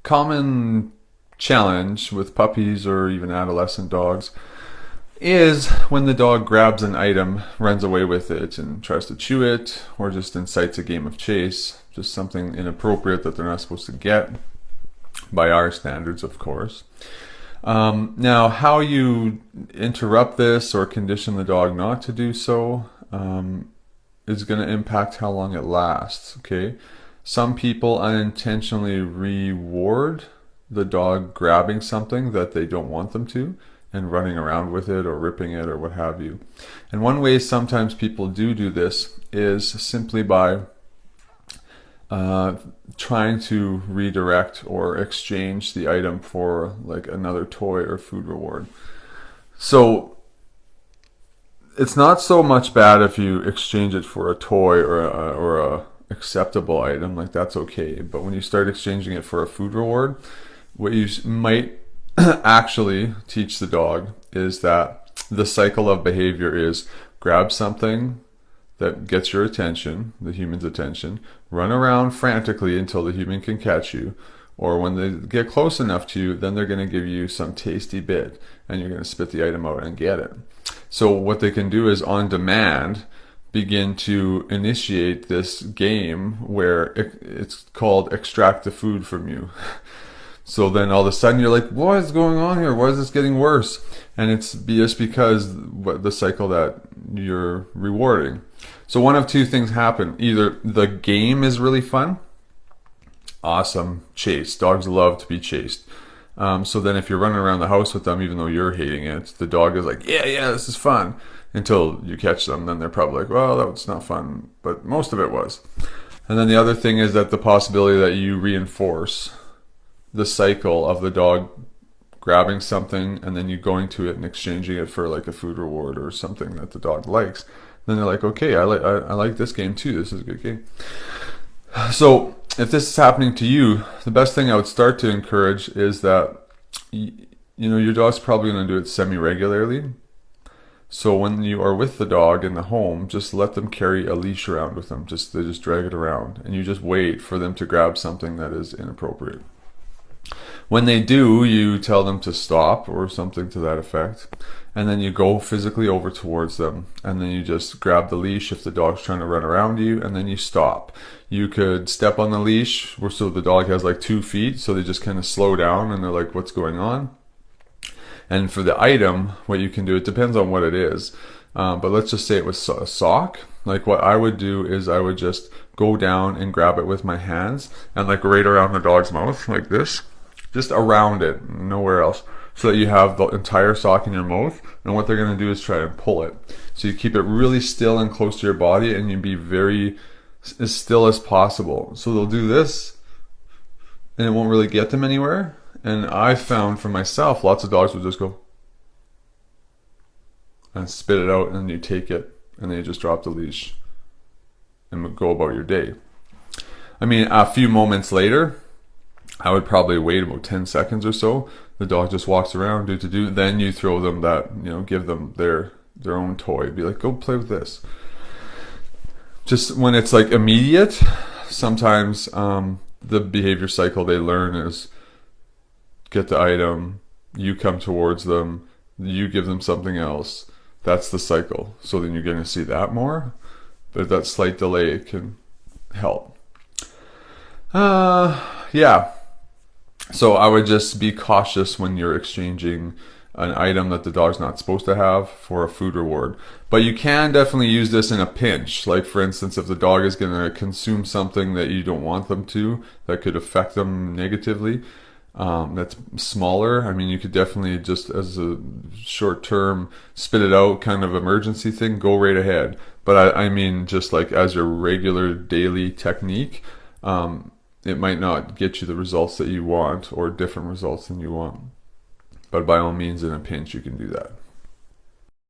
common challenge with puppies or even adolescent dogs is when the dog grabs an item, runs away with it, and tries to chew it, or just incites a game of chase, just something inappropriate that they're not supposed to get, by our standards, of course. Now, how you interrupt this or condition the dog not to do so is going to impact how long it lasts, okay? Some people unintentionally reward the dog grabbing something that they don't want them to and running around with it or ripping it or what have you. And one way sometimes people do this is simply by trying to redirect or exchange the item for like another toy or food reward. So it's not so much bad if you exchange it for a toy or a acceptable item, like that's okay. But when you start exchanging it for a food reward, what you might actually teach the dog is that the cycle of behavior is grab something that gets your attention, the human's attention, run around frantically until the human can catch you, or when they get close enough to you, then they're going to give you some tasty bit and you're going to spit the item out and get it. So what they can do is on demand begin to initiate this game where it's called extract the food from you. So then all of a sudden you're like, what is going on here? Why is this getting worse? And it's just because the cycle that you're rewarding. So one of two things happen. Either the game is really fun. Awesome. Chase. Dogs love to be chased. So then if you're running around the house with them, even though you're hating it, the dog is like, yeah, this is fun. Until you catch them, then they're probably like, well, that was not fun. But most of it was. And then the other thing is that the possibility that you reinforce the cycle of the dog grabbing something and then you going to it and exchanging it for like a food reward or something that the dog likes. Then they're like, okay, I like this game too. This is a good game. So if this is happening to you, the best thing I would start to encourage is that your dog's probably going to do it semi-regularly. So when you are with the dog in the home, just let them carry a leash around with them. They just drag it around and you just wait for them to grab something that is inappropriate. When they do, you tell them to stop or something to that effect. And then you go physically over towards them. And then you just grab the leash if the dog's trying to run around you. And then you stop. You could step on the leash so the dog has like 2 feet. So they just kind of slow down and they're like, what's going on? And for the item, what you can do, it depends on what it is. But let's just say it was a sock. Like what I would do is I would just go down and grab it with my hands and like right around the dog's mouth like this. Just around it, nowhere else. So that you have the entire sock in your mouth. And what they're going to do is try and pull it. So you keep it really still and close to your body and you be very as still as possible. So they'll do this and it won't really get them anywhere. And I found for myself, lots of dogs would just go and spit it out and you take it and then you just drop the leash and go about your day. I mean, a few moments later, I would probably wait about 10 seconds or so. The dog just walks around, do. Then you throw them that, give them their own toy. Be like, go play with this. Just when it's like immediate, sometimes the behavior cycle they learn is get the item, you come towards them, you give them something else. That's the cycle. So then you're going to see that more. But that slight delay can help. Yeah. So I would just be cautious when you're exchanging an item that the dog's not supposed to have for a food reward. But you can definitely use this in a pinch. Like for instance, if the dog is going to consume something that you don't want them to, that could affect them negatively, that's smaller. I mean, you could definitely just as a short-term spit it out kind of emergency thing, go right ahead. But I mean, just like as your regular daily technique, it might not get you the results that you want or different results than you want. But by all means, in a pinch, you can do that.